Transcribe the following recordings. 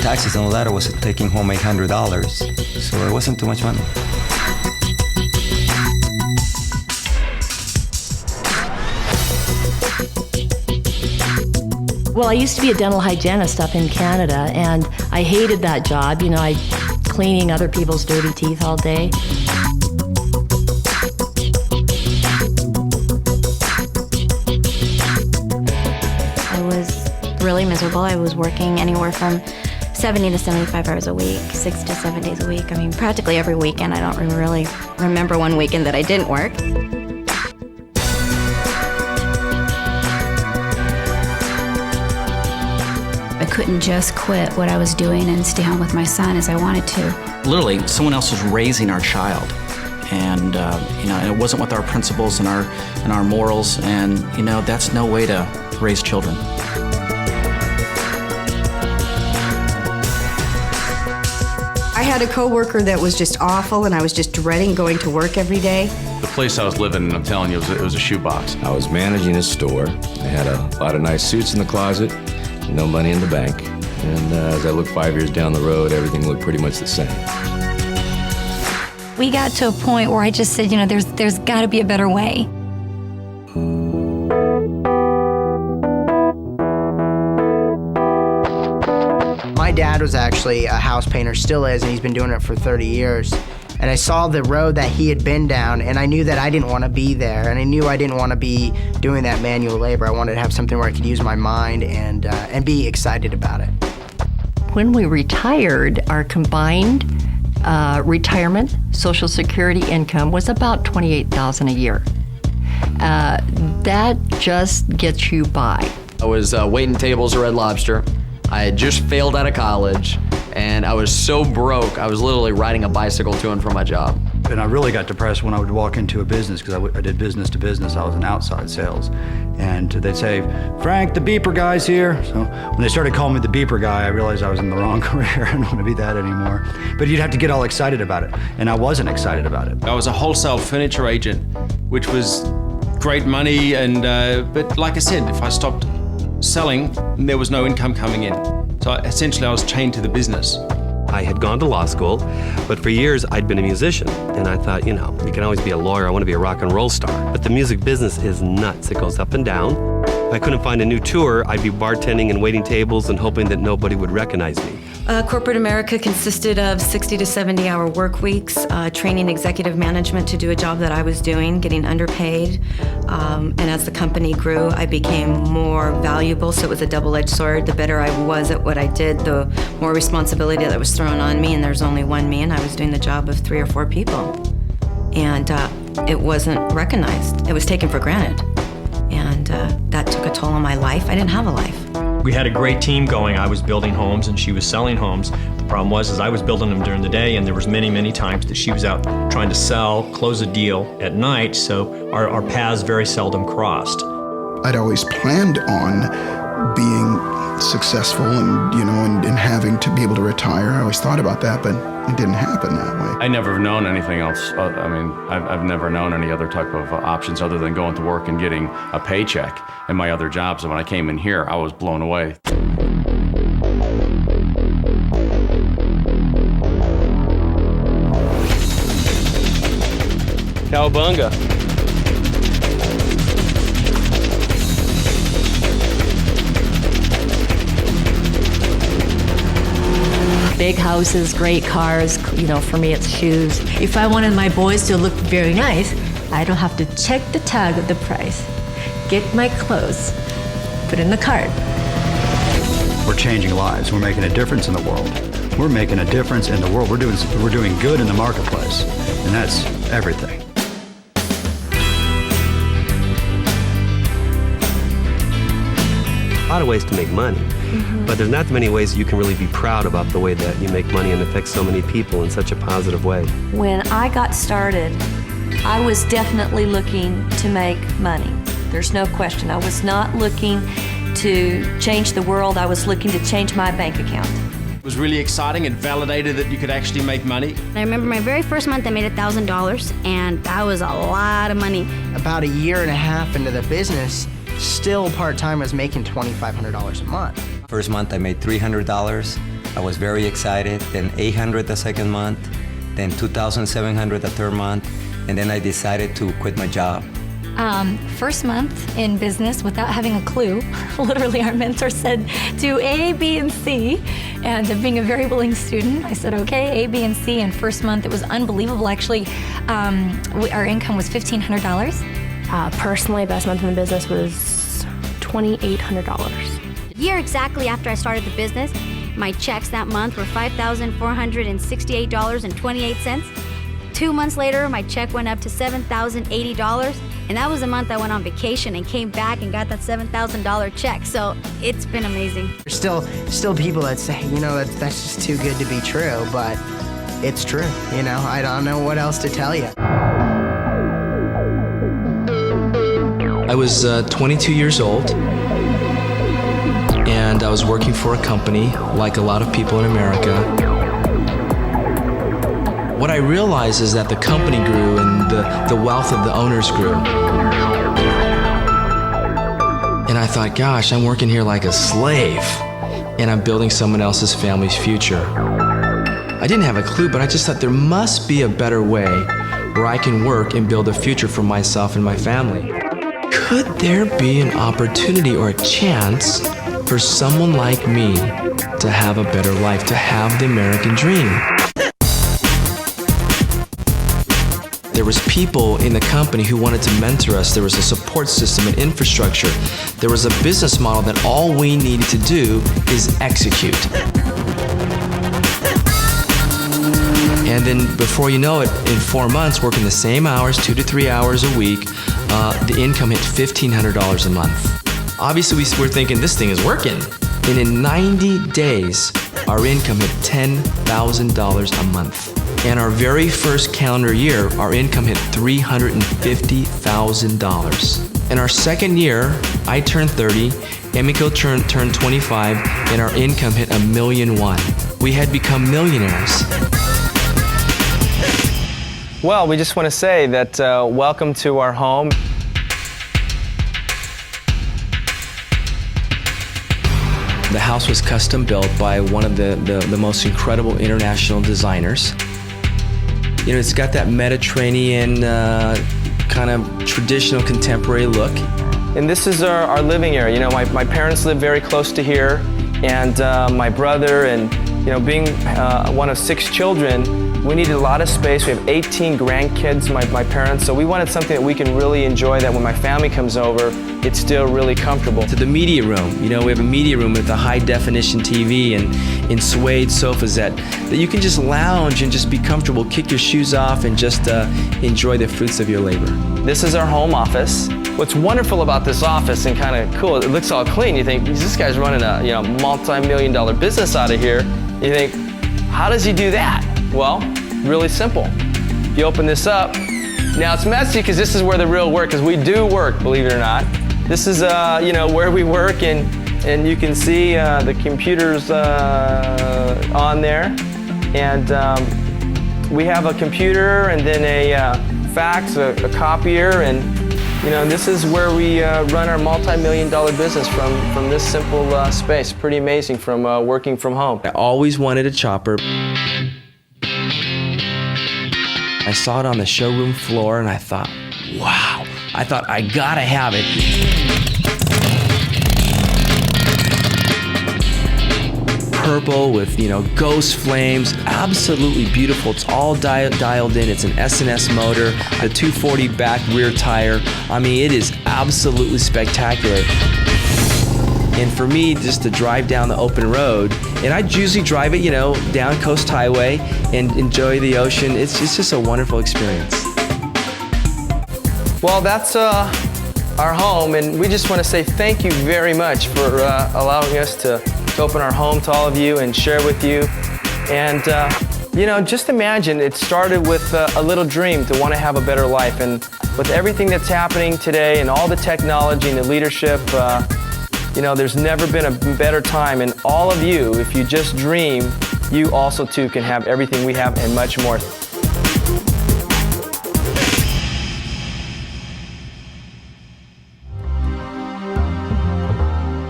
taxes and all that, I was taking home $800. So it wasn't too much money. Well, I used to be a dental hygienist up in Canada, and I hated that job. You know, I cleaning other people's dirty teeth all day. I was really miserable. I was working anywhere from 70 to 75 hours a week, 6 to 7 days a week. I mean, practically every weekend. I don't really remember one weekend that I didn't work. I couldn't just quit what I was doing and stay home with my son as I wanted to. Literally, someone else was raising our child. And, and it wasn't with our principles and our morals. And, that's no way to raise children. I had a coworker that was just awful, and I was just dreading going to work every day. The place I was living in, I'm telling you, it was a shoebox. I was managing a store. I had a lot of nice suits in the closet, no money in the bank. And as I looked 5 years down the road, everything looked pretty much the same. We got to a point where I just said, there's got to be a better way. My dad was actually a house painter, still is, and he's been doing it for 30 years. And I saw the road that he had been down, and I knew that I didn't want to be there, and I knew I didn't want to be doing that manual labor. I wanted to have something where I could use my mind and be excited about it. When we retired, our combined retirement Social Security income was about $28,000 a year. That just gets you by. I was waiting tables at Red Lobster. I had just failed out of college, and I was so broke, I was literally riding a bicycle to and from my job. And I really got depressed when I would walk into a business, because I did business to business. I was in outside sales. And they'd say, Frank, the beeper guy's here. So when they started calling me the beeper guy, I realized I was in the wrong career. I don't want to be that anymore. But you'd have to get all excited about it. And I wasn't excited about it. I was a wholesale furniture agent, which was great money, but like I said, if I stopped selling, there was no income coming in. So essentially I was chained to the business. I had gone to law school, but for years I'd been a musician. And I thought, you can always be a lawyer. I want to be a rock and roll star. But the music business is nuts. It goes up and down. If I couldn't find a new tour, I'd be bartending and waiting tables and hoping that nobody would recognize me. Corporate America consisted of 60 to 70-hour work weeks, training executive management to do a job that I was doing, getting underpaid. And as the company grew, I became more valuable, so it was a double-edged sword. The better I was at what I did, the more responsibility that was thrown on me, and there's only one me, and I was doing the job of 3 or 4 people. And it wasn't recognized. It was taken for granted. And that took a toll on my life. I didn't have a life. We had a great team going. I was building homes and she was selling homes. The problem was I was building them during the day, and there was many, many times that she was out trying to sell, close a deal at night, so our paths very seldom crossed. I'd always planned on being successful and having to be able to retire. I always thought about that, but it didn't happen that way. I never have known anything else. I've never known any other type of options other than going to work and getting a paycheck in my other jobs. And when I came in here, I was blown away. Cowabunga. Big houses, great cars, for me it's shoes. If I wanted my boys to look very nice, I don't have to check the tag of the price. Get my clothes, put in the cart. We're changing lives. We're making a difference in the world. We're making a difference in the world. We're doing good in the marketplace, and that's everything. A lot of ways to make money, but there's not many ways you can really be proud about the way that you make money and affect so many people in such a positive way. When I got started, I was definitely looking to make money. There's no question. I was not looking to change the world. I was looking to change my bank account. It was really exciting and validated that you could actually make money. I remember my very first month I made $1,000, and that was a lot of money. About a year and a half into the business, still part-time, I was making $2,500 a month. First month I made $300. I was very excited. Then $800 the second month, then $2,700 the third month, and then I decided to quit my job. First month in business without having a clue, literally our mentor said, do A, B, and C. And being a very willing student, I said, okay, A, B, and C. And first month, it was unbelievable. Actually, our income was $1,500. Personally, best month in the business was $2,800. A year exactly after I started the business, my checks that month were $5,468.28. 2 months later, my check went up to $7,080, and that was the month I went on vacation and came back and got that $7,000 check. So it's been amazing. There's still people that say, that's just too good to be true, but it's true. I don't know what else to tell you. I was 22 years old, and I was working for a company like a lot of people in America. What I realized is that the company grew and the wealth of the owners grew. And I thought, gosh, I'm working here like a slave, and I'm building someone else's family's future. I didn't have a clue, but I just thought there must be a better way where I can work and build a future for myself and my family. Could there be an opportunity or a chance for someone like me to have a better life, to have the American dream? There was people in the company who wanted to mentor us. There was a support system and infrastructure. There was a business model that all we needed to do is execute. And then before you know it, in 4 months, working the same hours, 2 to 3 hours a week, the income hit $1,500 a month. Obviously, we were thinking this thing is working. And in 90 days, our income hit $10,000 a month. And our very first calendar year, our income hit $350,000. In our second year, I turned 30, Emiko turned 25, and our income hit $1.1 million. We had become millionaires. Well, we just want to say that welcome to our home. The house was custom built by one of the most incredible international designers. It's got that Mediterranean kind of traditional contemporary look. And this is our living area. My parents live very close to here, and my brother, and being one of 6 children, we needed a lot of space. We have 18 grandkids, my parents, so we wanted something that we can really enjoy, that when my family comes over, it's still really comfortable. To the media room, we have a media room with a high definition TV and suede sofas that you can just lounge and just be comfortable, kick your shoes off, and just enjoy the fruits of your labor. This is our home office. What's wonderful about this office and kind of cool, it looks all clean. You think, this guy's running a multi-million-dollar business out of here. You think, how does he do that? Well, really simple. You open this up. Now it's messy because this is where the real work, because we do work, believe it or not. This is where we work, and you can see the computers on there. And we have a computer and then a fax, a copier, and this is where we run our multi-million-dollar business from this simple space. Pretty amazing from working from home. I always wanted a chopper. I saw it on the showroom floor and I thought, wow. I thought, I gotta have it. Purple with, ghost flames, absolutely beautiful. It's all dialed in. It's an S&S motor, a 240 back rear tire. I mean, it is absolutely spectacular. And for me, just to drive down the open road, and I usually drive it, down Coast Highway and enjoy the ocean. It's just a wonderful experience. Well, that's our home, and we just want to say thank you very much for allowing us to open our home to all of you and share with you. And just imagine, it started with a little dream to want to have a better life, and with everything that's happening today and all the technology and the leadership, there's never been a better time. And all of you, if you just dream, you also too can have everything we have and much more.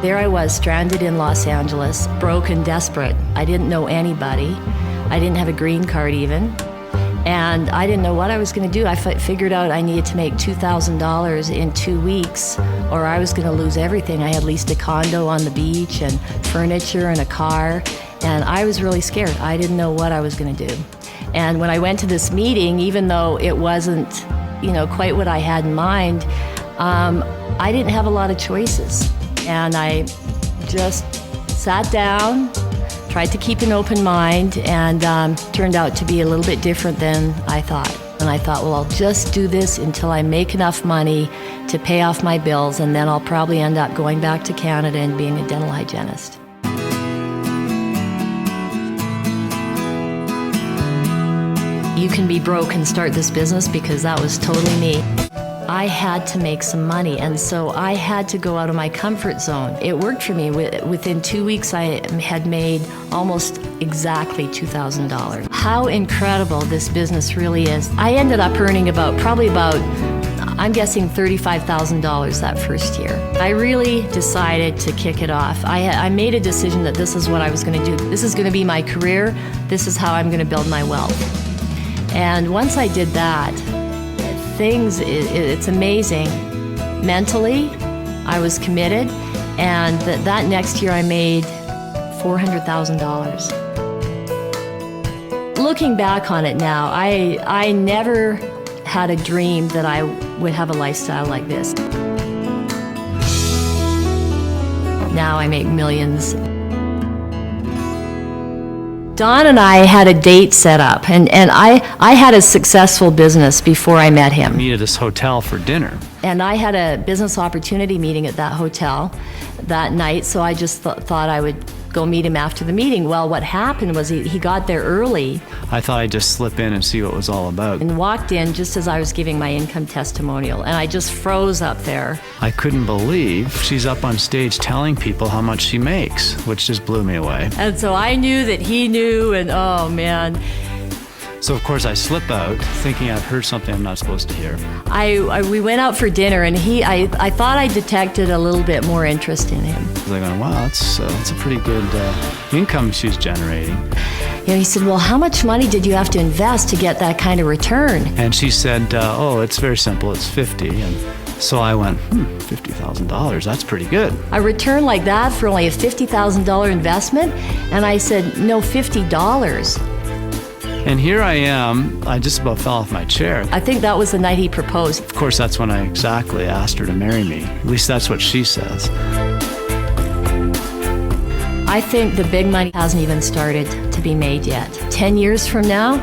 There I was, stranded in Los Angeles, broke and desperate. I didn't know anybody. I didn't have a green card even. And I didn't know what I was going to do. I figured out I needed to make $2,000 in 2 weeks or I was going to lose everything. I had leased a condo on the beach and furniture and a car, and I was really scared. I didn't know what I was going to do. And when I went to this meeting, even though it wasn't, quite what I had in mind, I didn't have a lot of choices. And I just sat down, tried to keep an open mind, and turned out to be a little bit different than I thought. And I thought, well, I'll just do this until I make enough money to pay off my bills, and then I'll probably end up going back to Canada and being a dental hygienist. You can be broke and start this business, because that was totally me. I had to make some money, and so I had to go out of my comfort zone. It worked for me. Within 2 weeks, I had made almost exactly $2,000. How incredible this business really is. I ended up earning probably about, I'm guessing $35,000 that first year. I really decided to kick it off. I made a decision that this is what I was going to do. This is going to be my career. This is how I'm going to build my wealth. And once I did that, it's amazing. Mentally, I was committed, and that next year I made $400,000. Looking back on it now, I never had a dream that I would have a lifestyle like this. Now I make millions. Don and I had a date set up, and I had a successful business before I met him. Meet at this hotel for dinner. And I had a business opportunity meeting at that hotel that night, so I just thought I would go meet him after the meeting. Well, what happened was he got there early. I thought I'd just slip in and see what it was all about. And walked in just as I was giving my income testimonial, and I just froze up there. I couldn't believe she's up on stage telling people how much she makes, which just blew me away. And so I knew that he knew, and oh man. So of course I slip out, thinking I've heard something I'm not supposed to hear. We went out for dinner, and I thought I detected a little bit more interest in him. I was like, wow, that's a pretty good income she's generating. He said, well, how much money did you have to invest to get that kind of return? And she said, oh, it's very simple, it's 50. And so I went, $50,000, that's pretty good. A return like that for only a $50,000 investment? And I said, no, $50. And here I am, I just about fell off my chair. I think that was the night he proposed. Of course, that's when I exactly asked her to marry me. At least that's what she says. I think the big money hasn't even started to be made yet. 10 years from now,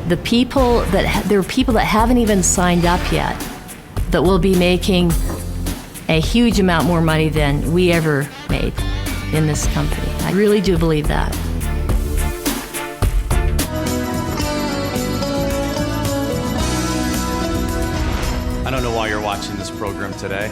there are people that haven't even signed up yet that will be making a huge amount more money than we ever made in this company. I really do believe that. I don't know why you're watching this program today.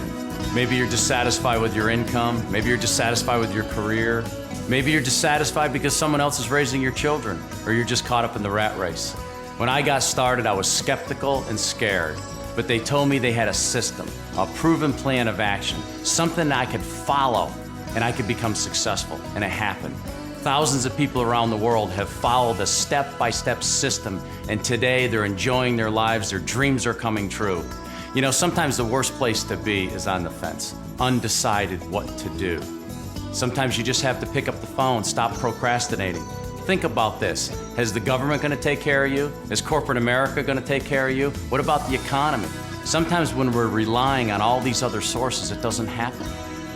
Maybe you're dissatisfied with your income. Maybe you're dissatisfied with your career. Maybe you're dissatisfied because someone else is raising your children, or you're just caught up in the rat race. When I got started, I was skeptical and scared, but they told me they had a system, a proven plan of action, something I could follow, and I could become successful, and it happened. Thousands of people around the world have followed a step-by-step system, and today they're enjoying their lives, their dreams are coming true. You know, sometimes the worst place to be is on the fence, undecided what to do. Sometimes you just have to pick up the phone, stop procrastinating. Think about this. Is the government going to take care of you? Is corporate America going to take care of you? What about the economy? Sometimes when we're relying on all these other sources, it doesn't happen.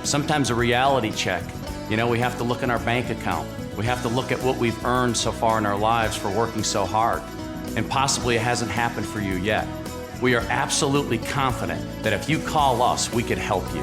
Sometimes a reality check. You know, we have to look in our bank account. We have to look at what we've earned so far in our lives for working so hard. And possibly it hasn't happened for you yet. We are absolutely confident that if you call us, we can help you.